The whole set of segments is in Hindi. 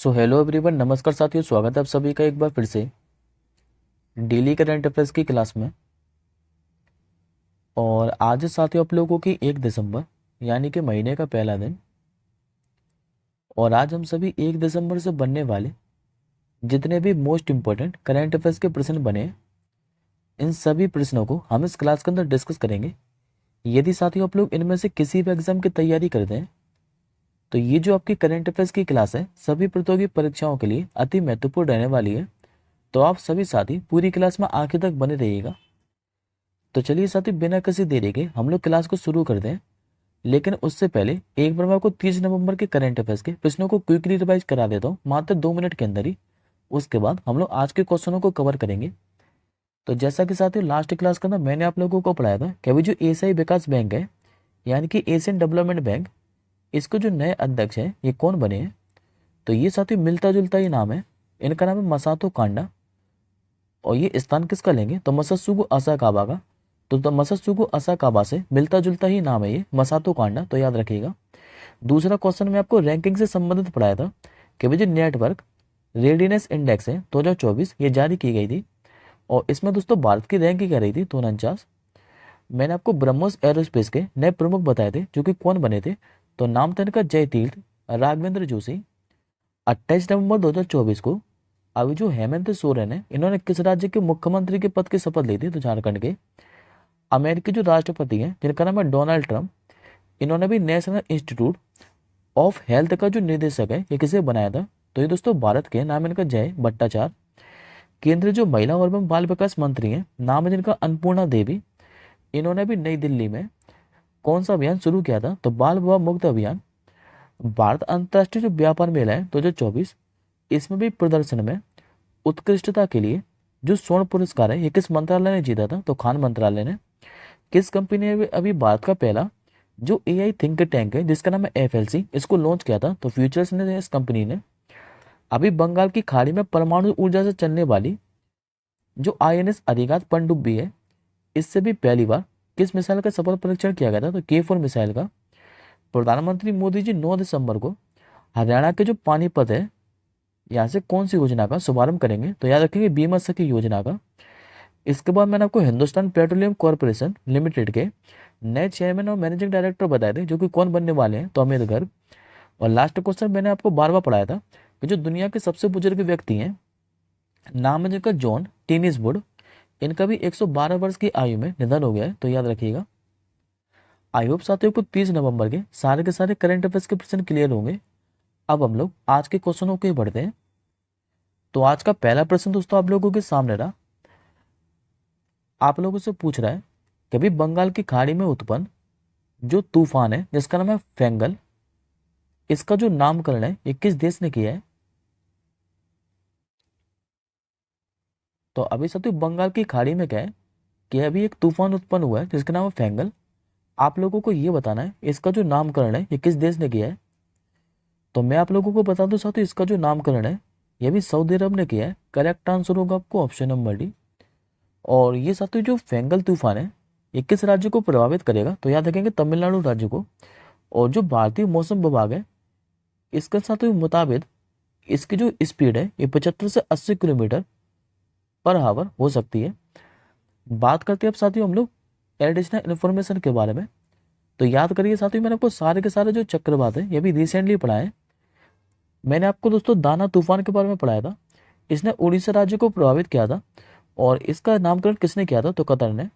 सो हेलो एवरीवन, नमस्कार साथियों। स्वागत है आप सभी का एक बार फिर से डेली करंट अफेयर्स की क्लास में। और आज साथियों आप लोगों की 1 दिसंबर यानी कि महीने का पहला दिन। और आज हम सभी 1 दिसंबर से बनने वाले जितने भी मोस्ट इम्पोर्टेंट करंट अफेयर्स के प्रश्न बने हैं, इन सभी प्रश्नों को हम इस क्लास के अंदर डिस्कस करेंगे। यदि साथियों आप लोग इनमें से किसी भी एग्जाम की तैयारी करते हैं तो ये जो आपकी करंट अफेयर्स की क्लास है सभी प्रतियोगी परीक्षाओं के लिए अति महत्वपूर्ण रहने वाली है। तो आप सभी साथी पूरी क्लास में आखिर तक बने रहिएगा। तो चलिए साथी, बिना किसी देरी के हम लोग क्लास को शुरू करते हैं। लेकिन उससे पहले एक बार मैं आपको 30 नवंबर के करंट अफेयर्स के प्रश्नों को क्विकली रिवाइज करा देता हूँ, मात्र 2 मिनट के अंदर ही। उसके बाद हम लोग आज के क्वेश्चनों को कवर करेंगे। तो जैसा कि साथियों लास्ट क्लास के अंदर मैंने आप लोगों को पढ़ाया था कि अभी जो एशियाई विकास बैंक है यानी कि एशियन डेवलपमेंट बैंक, इसको जो नए अध्यक्ष है ये कौन बने हैं। तो ये साथियों मिलता जुलता ही नाम है। इनका नाम है मसातो कांडा। और ये स्थान किसका लेंगे तो मसत्सुगु असाकावा का। तो मसत्सुगु असाकावा से मिलता जुलता ही नाम है ये मसातो कांडा, तो याद रखिएगा। दूसरा क्वेश्चन में आपको रैंकिंग से संबंधित पढ़ाया था कि भाई जो नेटवर्क रेडीनेस इंडेक्स है 2024 ये जारी की गई थी। और इसमें दोस्तों भारत की रैंकिंग क्या रही थी 249। मैंने आपको ब्रह्मोस एरोस्पेस के नए प्रमुख बताए थे जो कि कौन बने थे। तो नाम था इनका जय तीर्थ राघवेंद्र जोशी। 28 नवंबर 2024 को अभी जो हेमंत सोरेन है इन्होंने किस राज्य के मुख्यमंत्री के पद की शपथ ली थी तो झारखंड के। अमेरिकी जो राष्ट्रपति हैं जिनका नाम है डोनाल्ड ट्रंप, इन्होंने भी नेशनल इंस्टीट्यूट ऑफ हेल्थ का जो निदेशक है ये किसे बनाया था। तो ये दोस्तों भारत के, नाम इनका जय भट्टाचार्य। केंद्रीय जो महिला और एवं बाल विकास मंत्री हैं, नाम है जिनका अन्नपूर्णा देवी। इन्होंने भी नई दिल्ली में कौन सा अभियान शुरू किया था तो बाल विवाह मुक्त अभियान। भारत अंतर्राष्ट्रीय जो व्यापार मेला है 2024, इसमें भी प्रदर्शन में उत्कृष्टता के लिए जो स्वर्ण पुरस्कार है ये किस मंत्रालय ने जीता था तो खान मंत्रालय ने। किस कंपनी ने अभी भारत का पहला जो एआई थिंक टैंक है जिसका नाम है एफएलसी, इसको लॉन्च किया था तो फ्यूचर्स ने, इस कंपनी ने। अभी बंगाल की खाड़ी में परमाणु ऊर्जा से चलने वाली जो आईएनएस अरिहंत पनडुब्बी है, इससे भी पहली बार किस मिसाइल का सफल परीक्षण किया गया था तो के 4 मिसाइल का। प्रधानमंत्री मोदी जी 9 दिसंबर को हरियाणा के जो पानीपत है यहाँ से कौन सी योजना का शुभारंभ करेंगे तो याद रखेंगे बीमा सखी योजना का। इसके बाद मैंने आपको हिंदुस्तान पेट्रोलियम कॉर्पोरेशन लिमिटेड के नए चेयरमैन और मैनेजिंग डायरेक्टर बताए थे जो कि कौन बनने वाले हैं तो अमित गर्ग। और लास्ट क्वेश्चन मैंने आपको बार बार पढ़ाया था कि जो दुनिया के सबसे बुजुर्ग व्यक्ति हैं, नाम है जिनका जॉन टीनिस वुड। इनका भी 112 वर्ष की आयु में निधन हो गया है, तो याद रखिएगा। आई होप साथियों को 30 नवंबर के सारे करंट अफेयर्स के प्रश्न क्लियर होंगे। अब हम लोग आज के क्वेश्चनों के बढ़ते हैं। तो आज का पहला प्रश्न दोस्तों आप लोगों के सामने रहा। आप लोगों से पूछ रहा है कि अभी बंगाल की खाड़ी में उत्पन्न जो तूफान है जिसका नाम है फेंगल, इसका जो नामकरण है ये किस देश ने किया है। तो अभी साथियों बंगाल की खाड़ी में क्या है कि अभी एक तूफान उत्पन्न हुआ है जिसका नाम है फेंगल। आप लोगों को ये बताना है इसका जो नामकरण है ये किस देश ने किया है। तो मैं आप लोगों को बता दूं साथियों, इसका जो नामकरण है ये भी सऊदी अरब ने किया है। करेक्ट आंसर होगा आपको ऑप्शन नंबर डी। और ये साथियों जो फेंगल तूफान है ये किस राज्य को प्रभावित करेगा तो याद रखेंगे तमिलनाडु राज्य को। और जो भारतीय मौसम विभाग है इसके साथियों मुताबिक इसकी जो स्पीड है ये 75 से 80 किलोमीटर पर आवर हो सकती है। बात करते हैं अब साथियों हम लोग एडिशनल इन्फॉर्मेशन के बारे में। तो याद करिए साथियों, मैंने आपको सारे के सारे जो चक्रवात है ये भी रिसेंटली पढ़ाए हैं। मैंने आपको दोस्तों दाना तूफान के बारे में पढ़ाया था। इसने उड़ीसा राज्य को प्रभावित किया था और इसका नामकरण किसने किया था तो कतर ने।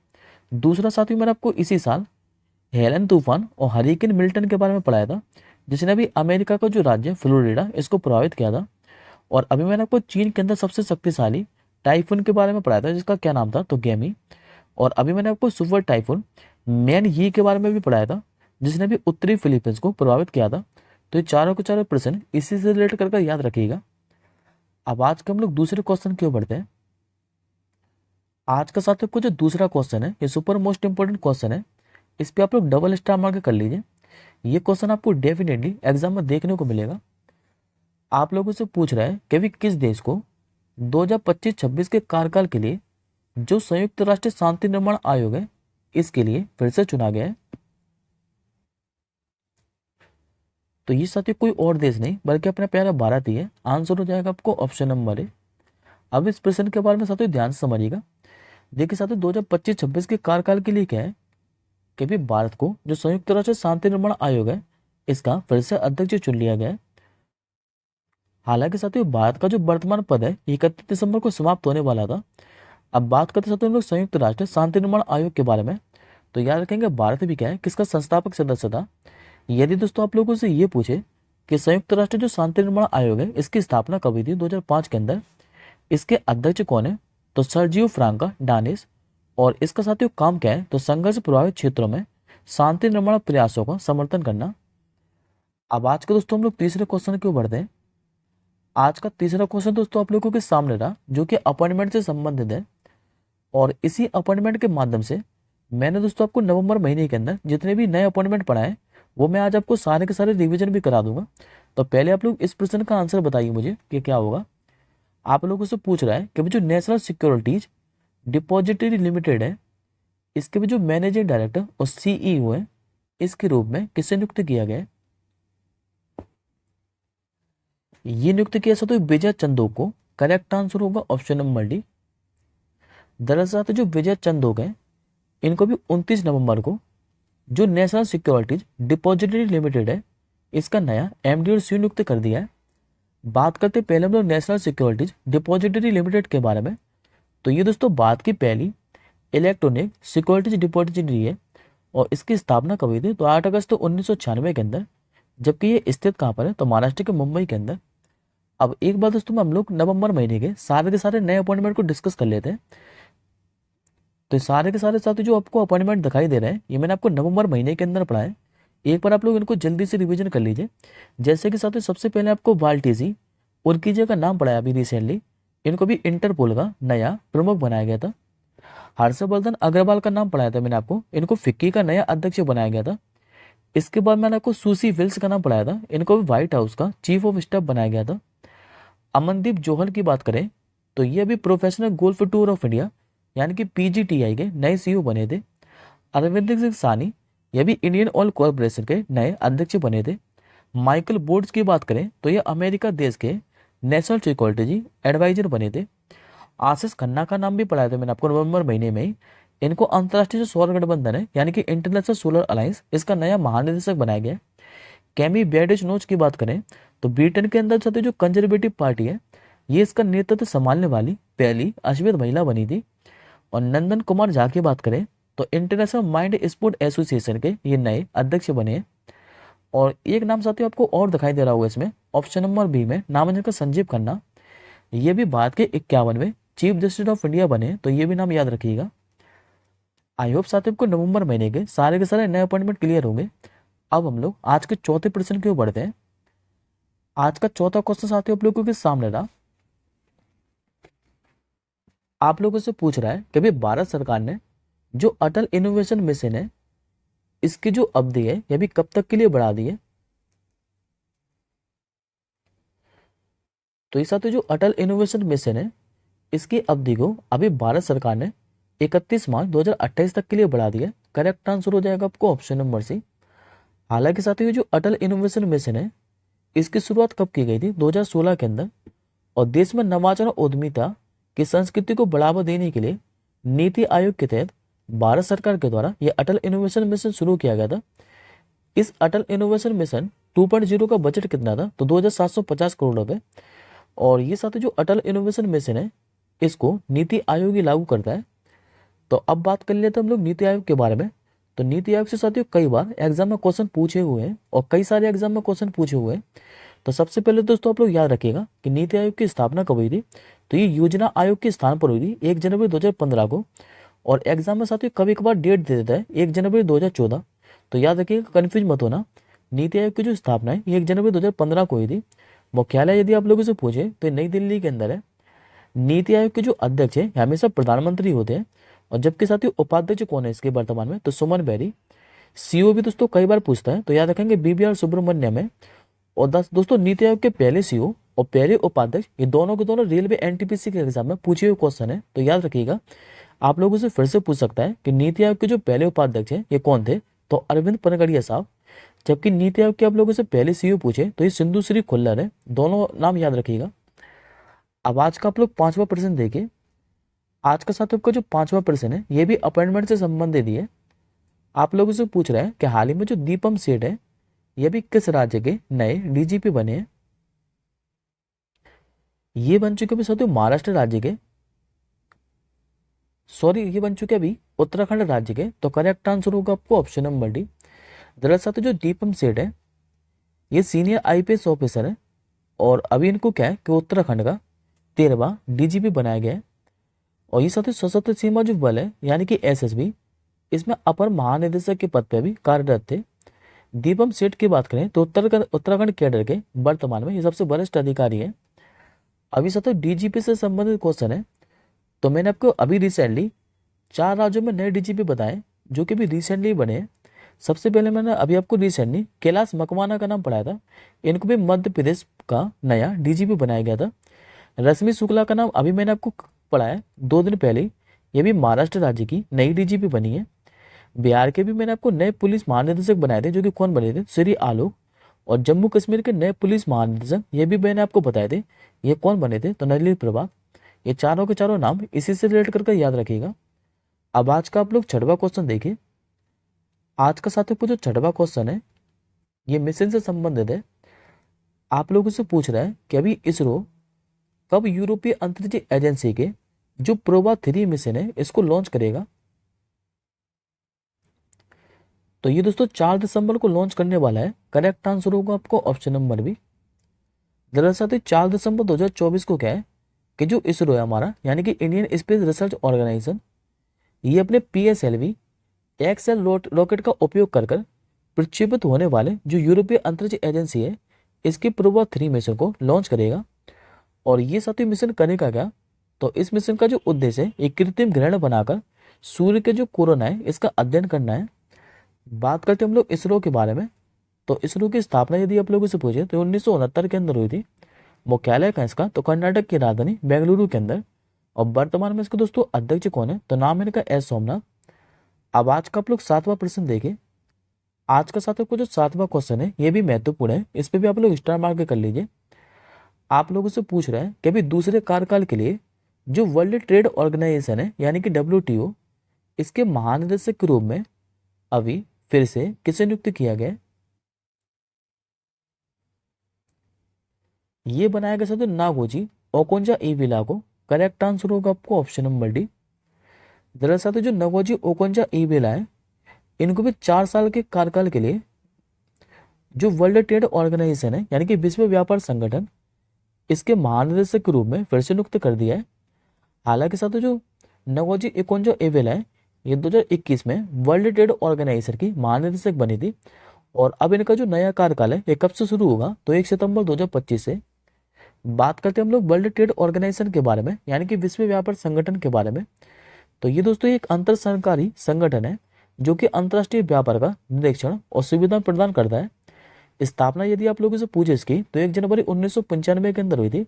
दूसरा साथियों मैंने आपको इसी साल हेलन तूफान और हरिकेन मिल्टन के बारे में पढ़ाया था जिसने अभी अमेरिका का जो राज्य फ्लोरिडा इसको प्रभावित किया था। और अभी मैंने आपको चीन के अंदर सबसे शक्तिशाली टाइफून के बारे में पढ़ाया था जिसका क्या नाम था तो गेमी। और अभी मैंने आपको सुपर टाइफून मैन यी के बारे में भी पढ़ाया था जिसने भी उत्तरी फिलीपींस को प्रभावित किया था। तो ये चारों के चारों प्रश्न इसी से रिलेट कर याद रखिएगा। अब आज के हम लोग दूसरे क्वेश्चन की ओर बढ़ते हैं। आज का साथियों को जो दूसरा क्वेश्चन है ये सुपर मोस्ट इंपोर्टेंट क्वेश्चन है। इस पे आप लोग डबल स्टार मार्क कर लीजिए। ये क्वेश्चन आपको डेफिनेटली एग्जाम में देखने को मिलेगा। आप लोगों से पूछ रहा है कि भी किस देश को 2025-26 के कार्यकाल के लिए जो संयुक्त राष्ट्र शांति निर्माण आयोग है इसके लिए फिर से चुना गया है। तो ये साथियों कोई और देश नहीं बल्कि अपना प्यारा भारत ही है। आंसर हो जाएगा आपको ऑप्शन नंबर ए। अब इस प्रश्न के बारे में साथियों ध्यान से समझिएगा। देखिए साथियों 2025-26 के कार्यकाल के लिए क्या है कि भी भारत को जो संयुक्त राष्ट्र शांति निर्माण आयोग है इसका फिर से अध्यक्ष चुन लिया गया है। हालांकि साथियों भारत का जो वर्तमान पद है 31 दिसंबर को समाप्त होने वाला था। अब बात करते साथियों हम लोग संयुक्त राष्ट्र शांति निर्माण आयोग के बारे में। तो याद रखेंगे भारत भी क्या है किसका संस्थापक सदस्य था। यदि दोस्तों आप लोगों से ये पूछे कि संयुक्त राष्ट्र जो शांति निर्माण आयोग है इसकी स्थापना कब हुई थी 2005 के अंदर, इसके अध्यक्ष कौन है तो सर्जियो फ्रांका डानिस, और इसका साथियों काम क्या है तो संघर्ष प्रभावित क्षेत्रों में शांति निर्माण प्रयासों का समर्थन करना। अब आज के दोस्तों हम लोग तीसरे क्वेश्चन की ओर बढ़ते हैं। आज का तीसरा क्वेश्चन दोस्तों आप लोगों के सामने रहा जो कि अपॉइंटमेंट से संबंधित है, और इसी अपॉइंटमेंट के माध्यम से मैंने दोस्तों आपको नवंबर महीने के अंदर जितने भी नए अपॉइंटमेंट पढ़ाए वो मैं आज आपको सारे के सारे रिवीजन भी करा दूंगा। तो पहले आप लोग इस प्रश्न का आंसर बताइए मुझे कि क्या होगा। आप लोगों से पूछ रहा है कि जो नेशनल सिक्योरिटीज डिपॉजिटरी लिमिटेड है इसके भी जो मैनेजिंग डायरेक्टर और सीईओ है इसके रूप में किसे नियुक्त किया गया है। ये नियुक्त किया तो विजय चंदोक को। करेक्ट आंसर होगा ऑप्शन नंबर डी। दरअसल जो विजय चंदोक है इनको भी 29 नवंबर को जो नेशनल सिक्योरिटीज डिपॉजिटरी लिमिटेड है इसका नया एमडी और सीईओ नियुक्त कर दिया है। बात करते पहले हम लोग नेशनल सिक्योरिटीज डिपॉजिटरी लिमिटेड के बारे में। तो ये दोस्तों भारत की पहली इलेक्ट्रॉनिक सिक्योरिटीज डिपॉजिटरी है और इसकी स्थापना कब हुई थी तो 8 अगस्त 1996 के अंदर, जबकि ये स्थित कहाँ पर है तो महाराष्ट्र के मुंबई के अंदर। अब एक बार दोस्तों हम लोग नवंबर महीने के सारे नए अपॉइंटमेंट को डिस्कस कर लेते हैं। तो सारे के सारे साथ जो आपको अपॉइंटमेंट दिखाई दे रहे हैं ये मैंने आपको नवंबर महीने के अंदर पढ़ाए। एक बार आप लोग इनको जल्दी से रिवीजन कर लीजिए। जैसे कि साथियों सबसे पहले आपको बाल्टीजी उर्कीजे का नाम पढ़ाया अभी रिसेंटली, इनको भी इंटरपोल का नया प्रमुख बनाया गया था। हर्षवर्धन अग्रवाल का नाम पढ़ाया था मैंने आपको, इनको फिक्की का नया अध्यक्ष बनाया गया था। इसके बाद मैंने आपको सूसी विल्स का नाम पढ़ाया था, इनको भी व्हाइट हाउस का चीफ ऑफ स्टाफ बनाया गया था। अमनदीप जोहल की बात करें तो ये अभी professional golf tour of India यानी कि पीजीटीआई के नए सीईओ बने थे। अरविंद सिंह सानी ये भी इंडियन ऑयल कॉर्पोरेशन के नए अध्यक्ष बने थे। माइकल बोर्ड्स की बात करें तो ये अमेरिका देश के नेशनल सिक्योरिटी एडवाइजर बने थे। आशीष खन्ना का नाम भी पढ़ाया था मैंने आपको नवंबर महीने में ही, इनको अंतर्राष्ट्रीय जो सौर गठबंधन है यानी कि इंटरनेशनल सोलर अलायंस इसका नया महानिदेशक बनाया गया। कैमी बेडिच नोच की बात करें तो ब्रिटेन के अंदर जो कंजर्वेटिव पार्टी है ये इसका नेतृत्व संभालने वाली पहली अश्वेत महिला बनी थी। और नंदन कुमार झा की बात करें तो इंटरनेशनल माइंड स्पोर्ट एसोसिएशन के ये नए अध्यक्ष बने हैं। और एक नाम साथियों आपको और दिखाई दे रहा होगा इसमें ऑप्शन नंबर बी में, नाम है जिनका संजीव खन्ना, ये भी भारत के 51वें चीफ जस्टिस ऑफ इंडिया बने, तो ये भी नाम याद रखिएगा। आई होप साथियों को नवंबर महीने के सारे नए अपॉइंटमेंट क्लियर होंगे। अब हम लोग आज के चौथे प्रश्न की ओर बढ़ते हैं। आज का चौथा क्वेश्चन साथियों आप लोगों के सामने रहा। आप लोगों से पूछ रहा है कि भाई भारत सरकार ने जो अटल इनोवेशन मिशन है इसकी जो अवधि है यह भी कब तक के लिए बढ़ा दी है। तो इस साथ जो अटल इनोवेशन मिशन है इसकी अवधि को अभी भारत सरकार ने 31 मार्च 2028 तक के लिए बढ़ा दिया। करेक्ट आंसर हो जाएगा आपको ऑप्शन नंबर सी। हालांकि साथियों जो अटल इनोवेशन मिशन है इसकी शुरुआत कब की गई थी 2016 के अंदर, और देश में नवाचार और उद्यमिता की संस्कृति को बढ़ावा देने के लिए नीति आयोग के तहत भारत सरकार के द्वारा यह अटल इनोवेशन मिशन शुरू किया गया था। इस अटल इनोवेशन मिशन 2.0 का बजट कितना था तो 2750 करोड़ रुपए। और ये साथ जो अटल इनोवेशन मिशन है इसको नीति आयोग ही लागू करता है। तो अब बात कर लेते हैं हम लोग नीति आयोग के बारे में। तो नीति आयोग से साथियों कई बार एग्जाम में क्वेश्चन पूछे हुए हैं और कई सारे एग्जाम में क्वेश्चन पूछे हुए हैं। तो सबसे पहले दोस्तों आप लोग याद रखिएगा कि नीति आयोग की स्थापना कब हुई थी तो ये योजना आयोग के स्थान पर हुई थी 1 जनवरी 2015 को। और एग्जाम में साथियों कभी कभार डेट दे देता है 1 जनवरी 2014, तो याद रखिएगा कन्फ्यूज मत होना। नीति आयोग की जो स्थापना है 1 जनवरी 2015 को हुई थी। मुख्यालय यदि आप लोगों से पूछे तो नई दिल्ली के अंदर है। नीति आयोग के जो अध्यक्ष है हमेशा प्रधानमंत्री होते हैं, और जबकि साथियों उपाध्यक्ष कौन है इसके वर्तमान में तो सुमन बेरी। सीईओ भी दोस्तों कई बार पूछता है तो याद रखेंगे बीबीआर सुब्रमण्यम है। और दोस्तों नीति आयोग के पहले सीईओ और पहले उपाध्यक्ष ये दोनों के दोनों रेलवे एनटीपीसी के एग्जाम में पूछे हुए क्वेश्चन है। तो याद रखिएगा आप लोगों से फिर से पूछ सकता है कि नीति आयोग के जो पहले उपाध्यक्ष है ये कौन थे तो अरविंद पनगड़िया साहब। जबकि नीति आयोग के आप लोगों से पहले सीईओ पूछे तो ये सिंधु श्री खुल्लर है, दोनों नाम याद रखिएगा। अब आज का आप लोग 5वां प्रश्न देखिए। आज का साथियों का जो 5वां प्रश्न है ये भी अपॉइंटमेंट से संबंधित ही है। आप लोगों से पूछ रहा है कि हाल ही में जो दीपम सेठ है ये भी किस राज्य के नए डीजीपी बने हैं। ये बन चुके साथियों महाराष्ट्र राज्य के, सॉरी ये बन चुके अभी उत्तराखंड राज्य के। तो करेक्ट आंसर होगा आपको ऑप्शन नंबर डी। दरअसल जो दीपम सेठ है ये सीनियर आईपीएस ऑफिसर है और अभी इनको क्या है कि उत्तराखंड का 13वां डीजीपी बनाया गया है। और ये साथ ही सशस्त्र सीमा जो बल है यानी कि एसएसबी, इसमें अपर महानिदेशक के पद पर भी कार्यरत थे। दीपम सेठ की बात करें तो उत्तराखंड कैडर के वर्तमान में ये सबसे वरिष्ठ अधिकारी है। अभी साथ डीजीपी से संबंधित क्वेश्चन है। तो मैंने आपको अभी रिसेंटली 4 राज्यों में नए डीजीपी बताए जो कि भी रिसेंटली बने हैं। सबसे पहले मैंने अभी आपको रिसेंटली कैलाश मकवाना का नाम पढ़ाया था, इनको भी मध्य प्रदेश का नया डीजीपी बनाया गया था। रश्मि शुक्ला का नाम अभी मैंने आपको पढ़ाया 2 दिन पहले, ये भी महाराष्ट्र राज्य की नई डीजीपी बनी है। बिहार के भी मैंने आपको नए पुलिस महानिदेशक बनाए थे जो कि कौन बने थे, श्री आलोक। और जम्मू कश्मीर के नए पुलिस महानिदेशक ये भी मैंने आपको बताए थे, ये कौन बने थे, तो नलिनी प्रभा। ये चारों के चारों नाम इसी से रिलेट करके याद रखिएगा। अब आज का आप लोग 6वां क्वेश्चन देखिए। आज का साथियों को जो 6वां क्वेश्चन है ये मिशन से संबंधित है। आप लोगों से पूछ रहा है कि अभी इसरो कब यूरोपीय अंतरिक्ष एजेंसी के जो प्रोबा 3 मिशन है इसको लॉन्च करेगा। तो ये दोस्तों 4 दिसंबर को लॉन्च करने वाला है। करेक्ट आंसर होगा आपको ऑप्शन नंबर बी। दरअसल 4 दिसंबर 2024 को क्या है कि जो इसरो है हमारा यानी कि इंडियन स्पेस रिसर्च ऑर्गेनाइजेशन, ये अपने पीएसएलवी एक्सएल रॉकेट का उपयोग कर प्रक्षेपित होने वाले जो यूरोपीय अंतरिक्ष एजेंसी है इसके प्रोबा 3 मिशन को लॉन्च करेगा। और ये साथी मिशन करेगा क्या, तो इस मिशन का जो उद्देश्य है एक कृत्रिम ग्रहण बनाकर सूर्य के जो कोरोना है इसका अध्ययन करना है। बात करते हैं हम लोग इसरो के बारे में। तो इसरो की स्थापना यदि आप लोगों से पूछे तो 1969 के अंदर हुई थी। मुख्यालय का इसका तो कर्नाटक की राजधानी बेंगलुरु के अंदर। और वर्तमान में इसके दोस्तों अध्यक्ष कौन है, तो नाम है इनका एस सोमनाथ। अब आज का आप लोग 7वां प्रश्न देखें। आज का साथियों को जो 7वां क्वेश्चन है ये भी महत्वपूर्ण है, इस पे भी आप लोग स्टार मार्क कर लीजिए। आप लोगों से पूछ रहे हैं कि अभी दूसरे कार्यकाल के लिए जो वर्ल्ड ट्रेड ऑर्गेनाइजेशन है यानी कि WTO, इसके महानिदेशक के रूप में अभी फिर से किसे नियुक्त किया गया है। ये बनाया गया साथियों नागोजी ओकोंजा इविला को। करेक्ट आंसर होगा आपको ऑप्शन नंबर डी। दरअसल जो नगोजी ओकोंजा इविला है इनको भी 4 साल के कार्यकाल के लिए जो वर्ल्ड ट्रेड ऑर्गेनाइजेशन है यानी कि विश्व व्यापार संगठन, इसके महानिदेशक के रूप में फिर से नियुक्त कर दिया है। हालांकि साथियों जो नगोजी ओकोंजा इविला है ये 2021 में वर्ल्ड ट्रेड ऑर्गेनाइजेशन की महानिदेशक बनी थी। और अब इनका जो नया कार्यकाल है ये कब से शुरू होगा, तो 1 सितंबर 2025 से। बात करते हैं हम लोग वर्ल्ड ट्रेड ऑर्गेनाइजेशन के बारे में यानी कि विश्व व्यापार संगठन के बारे में। तो ये दोस्तों एक अंतर सरकारी संगठन है जो कि अंतर्राष्ट्रीय व्यापार का निरीक्षण और सुविधा प्रदान करता है। स्थापना यदि आप लोगों से पूछे इसकी तो 1 जनवरी 1995 के अंदर हुई थी।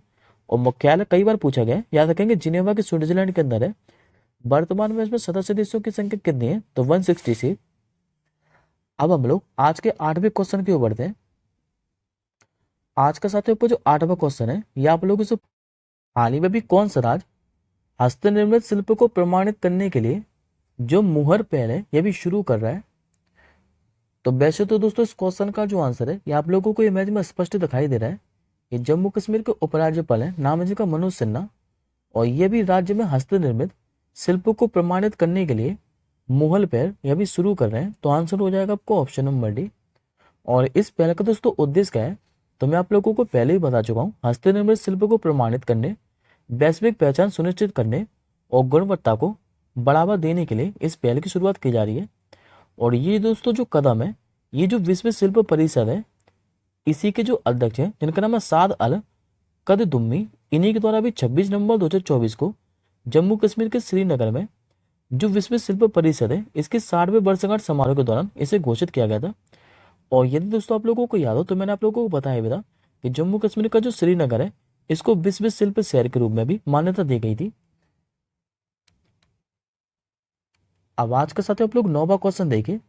और मुख्यालय कई बार पूछा गया, याद रखेंगे जिनेवा के स्विट्जरलैंड के अंदर है। वर्तमान में इसमें सदस्य देशों की संख्या कितनी है, तो 166। अब हम लोग आज के 8वें क्वेश्चन की ओर बढ़ते हैं। आज का साथियों पर जो 8वां क्वेश्चन है ये आप लोगों से हाल ही में भी कौन सा राज्य हस्तनिर्मित शिल्प को प्रमाणित करने के लिए जो मुहर पहल है यह भी शुरू कर रहा है। तो वैसे तो दोस्तों इस क्वेश्चन का जो आंसर है ये आप लोगों को इमेज में स्पष्ट दिखाई दे रहा है। ये जम्मू कश्मीर के उपराज्यपाल है, नाम है जिनका मनोज सिन्हा। और ये भी राज्य में हस्तनिर्मित शिल्प को प्रमाणित करने के लिए मुहल पहल यह भी शुरू कर रहे हैं। तो आंसर हो जाएगा आपको ऑप्शन नंबर डी। और इस पहल का दोस्तों उद्देश्य क्या है, तो मैं आप लोगों को पहले ही बता चुका हूँ। हस्तनिर्मित शिल्प को प्रमाणित करने, वैश्विक पहचान सुनिश्चित करने और गुणवत्ता को बढ़ावा देने के लिए इस पहल की शुरुआत की जा रही है। और ये दोस्तों जो कदम है ये जो विश्व शिल्प परिषद है इसी के जो अध्यक्ष हैं जिनका नाम है साद अल कददुम्मी, इन्हीं के द्वारा भी 26 नवंबर 2024 को जम्मू कश्मीर के श्रीनगर में जो विश्व शिल्प परिषद है इसके 60वें वर्षगांठ समारोह के दौरान इसे घोषित किया गया था। और यदि दोस्तों आप लोगों को याद हो तो मैंने आप लोगों को बताया भी था कि जम्मू कश्मीर का जो श्रीनगर है इसको विश्व शिल्प शहर के रूप में भी मान्यता दी गई थी। अब आज के साथ आप लोग 9वां क्वेश्चन देखिए।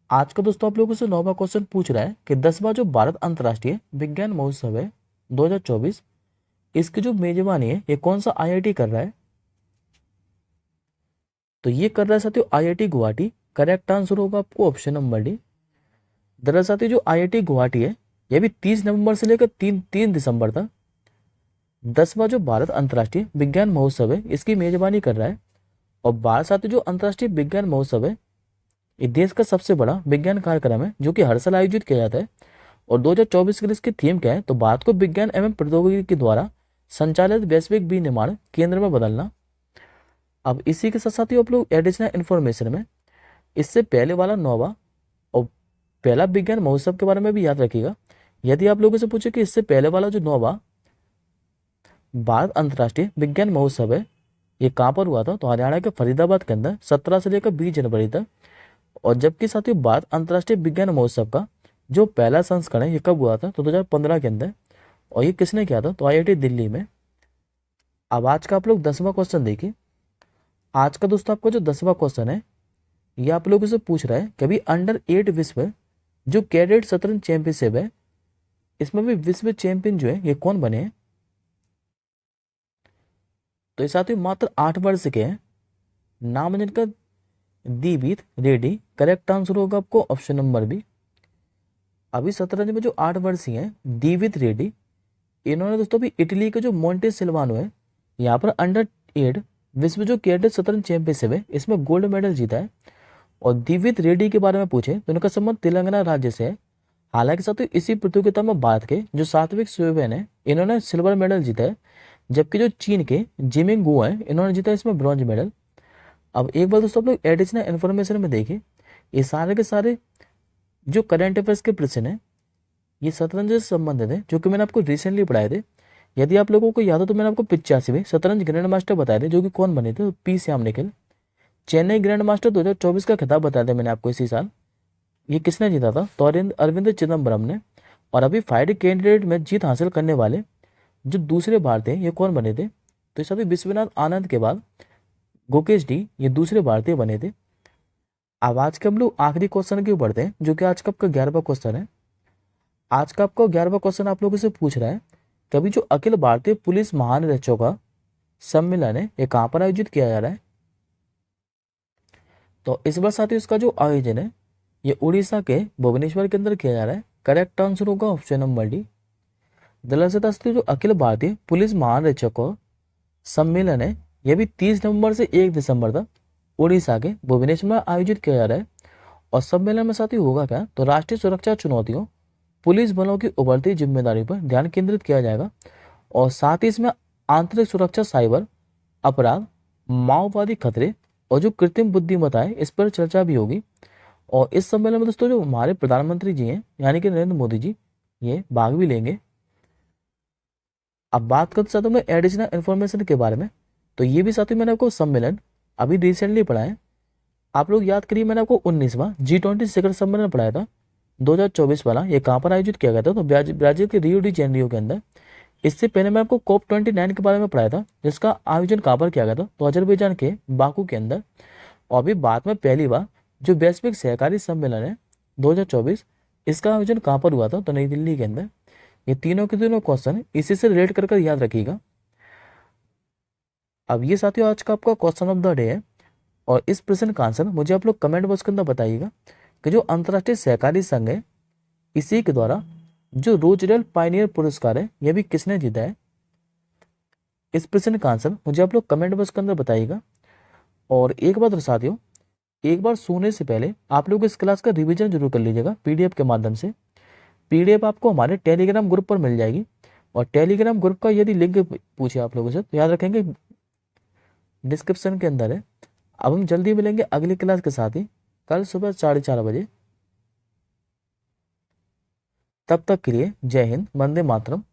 आज का दोस्तों आप लोगों से 9वां क्वेश्चन पूछ रहा है कि 10वां जो भारत अंतर्राष्ट्रीय विज्ञान महोत्सव है 2024, इसकी जो मेजबानी है ये कौन सा आईआईटी कर रहा है? तो ये कर रहा है साथियों आईआईटी गुवाहाटी। करेक्ट आंसर होगा आपको ऑप्शन नंबर डी। दरअसल साथियों जो आईआईटी गुवाहाटी है ये भी 30 नवंबर से लेकर 3 दिसंबर तक 10वां जो भारत अंतर्राष्ट्रीय विज्ञान महोत्सव है इसकी मेजबानी कर रहा है। और भारत साथियों जो अंतर्राष्ट्रीय विज्ञान महोत्सव है ये देश का सबसे बड़ा विज्ञान कार्यक्रम है जो कि हर साल आयोजित किया जाता है। और 2024 के लिए इसकी थीम क्या है? तो भारत को विज्ञान एवं प्रौद्योगिकी के द्वारा संचालित वैश्विक विनिर्माण केंद्र में बदलना। अब इसी के साथ साथ ही आप लोग एडिशनल इन्फॉर्मेशन में इससे पहले वाला 9वां और पहला विज्ञान महोत्सव के बारे में भी याद रखिएगा। यदि आप लोगों से पूछे कि इससे पहले वाला जो 9वां भारत अंतर्राष्ट्रीय विज्ञान महोत्सव है ये कहाँ पर हुआ था? तो हरियाणा के फरीदाबाद के अंदर 17 से लेकर 20 जनवरी तक। और जबकि साथियों भारत अंतर्राष्ट्रीय विज्ञान महोत्सव का जो पहला संस्करण है ये कब हुआ था? तो 2015 के अंदर। और ये किसने किया था? तो आईआईटी दिल्ली में। अब आज का आप लोग 10वां क्वेश्चन देखिए। आज का दोस्तों आपका जो 10वां क्वेश्चन है ये आप लोगों से पूछ रहा है कि अभी अंडर 8 विश्व जो कैडेट शतरंज चैंपियनशिप है इसमें भी विश्व चैंपियन जो है ये कौन बने हैं? तो ये साथियों मात्र 8 वर्ष के हैं। नाम जिनका दीवित रेड्डी। करेक्ट आंसर होगा आपको ऑप्शन नंबर बी। अभी शतरंज में जो 8 वर्षीय हैं दीवित रेड्डी, इन्होंने दोस्तों भी इटली के जो मोंटे सिल्वानो है यहाँ पर अंडर 8 विश्व जो कैडेट शतरंज चैंपियनशिप है इसमें गोल्ड मेडल जीता है। और दीवित रेड्डी के बारे में पूछे तो इनका संबंध तेलंगाना राज्य से है। हालांकि साथियों इसी प्रतियोगिता में भारत के जो सात्विक सुवेन है इन्होंने सिल्वर मेडल जीता है। जबकि जो चीन के जिमिंग गो है इन्होंने जीता इसमें ब्रॉन्ज मेडल। अब एक बार दोस्तों आप लोग एडिशनल इन्फॉर्मेशन में देखिए ये सारे के सारे जो करंट अफेयर्स के प्रश्न है ये शतरंज से संबंधित है जो कि मैंने आपको रिसेंटली पढ़ाए थे। यदि आप लोगों को याद हो तो मैंने आपको 85वें शतरंज ग्रैंड मास्टर बताए थे जो कि कौन बने थे? तो P Shyam Nikhil. Chennai grand master 2024 का खिताब बताया था मैंने आपको इसी साल। ये किसने जीता था? तो अरविंद चिदम्बरम ने। और अभी फाइड कैंडिडेट में जीत हासिल करने वाले जो दूसरे भारतीय ये कौन बने थे? तो इस अभी विश्वनाथ आनंद के बाद गुकेश डी ये दूसरे भारतीय बने थे। अब आज के हम लोग आखिरी क्वेश्चन की ओर बढ़ते हैं जो कि आज का आपका 11वां क्वेश्चन है। आज का आपका 11वां क्वेश्चन आप लोगों से पूछ रहा है कभी जो अखिल भारतीय पुलिस महानिरीक्षकों का सम्मेलन है ये कहाँ पर आयोजित किया जा रहा है? तो इस बार साथियों इसका जो आयोजन है ये उड़ीसा के भुवनेश्वर के अंदर किया जा रहा है। करेक्ट आंसर होगा ऑप्शन नंबर डी। दरअसल साथियों जो अखिल भारतीय पुलिस महानिरीक्षकों सम्मेलन है यह भी 30 नवंबर से 1 दिसंबर तक उड़ीसा के भुवनेश्वर में आयोजित किया जा रहा है। और सम्मेलन में साथियों होगा क्या? तो राष्ट्रीय सुरक्षा चुनौतियों, पुलिस बलों की उभरती जिम्मेदारी पर ध्यान केंद्रित किया जाएगा। और साथ ही इसमें आंतरिक सुरक्षा, साइबर अपराध, माओवादी खतरे और जो कृत्रिम बुद्धिमत्ता है इस पर चर्चा भी होगी। और इस सम्मेलन में दोस्तों जो हमारे प्रधानमंत्री जी हैं यानी कि नरेंद्र मोदी जी ये भाग भी लेंगे। अब बात करते साथियों में एडिशनल इन्फॉर्मेशन के बारे में। तो ये भी साथियों मैंने आपको सम्मेलन अभी रिसेंटली पढ़ा है। आप लोग याद करिए मैंने आपको 19वां G20 शिखर सम्मेलन पढ़ाया था 2024 वाला। ये कहाँ पर आयोजित किया गया था? तो ब्राजील के रियो डी जेनेरियो के अंदर। इससे पहले मैं आपको COP29 के बारे में पढ़ाया था जिसका आयोजन कहाँ पर किया गया था? तो अजरबैजान के बाकू के अंदर। और अभी बाद में पहली बार जो वैश्विक सहकारी सम्मेलन है 2024 इसका आयोजन कहाँ पर हुआ था? तो नई दिल्ली के अंदर। ये तीनों के तीनों क्वेश्चन इसी से रिलेट कर याद रखिएगा। अब ये साथियों आज का आपका क्वेश्चन ऑफ द डे है। और इस प्रश्न का आंसर मुझे आप लोग कमेंट बॉक्स के अंदर बताइएगा कि जो अंतर्राष्ट्रीय सहकारी संघ है इसी के द्वारा जो रोजडेल पायनियर पुरस्कार है यह भी किसने जीता है? इस प्रश्न का आंसर मुझे आप लोग कमेंट बॉक्स के अंदर बताइएगा। और एक बात साथियों, एक बार सोने से पहले आप लोग इस क्लास का रिवीजन जरूर कर लीजिएगा पीडीएफ के माध्यम से। पीडीएफ आपको हमारे टेलीग्राम ग्रुप पर मिल जाएगी। और टेलीग्राम ग्रुप का यदि लिंक पूछे आप लोगों से तो याद रखेंगे डिस्क्रिप्शन के अंदर है। अब हम जल्दी मिलेंगे अगली क्लास के साथ ही कल सुबह 4:30 बजे। तब तक के लिए जय हिंद, वंदे मातरम।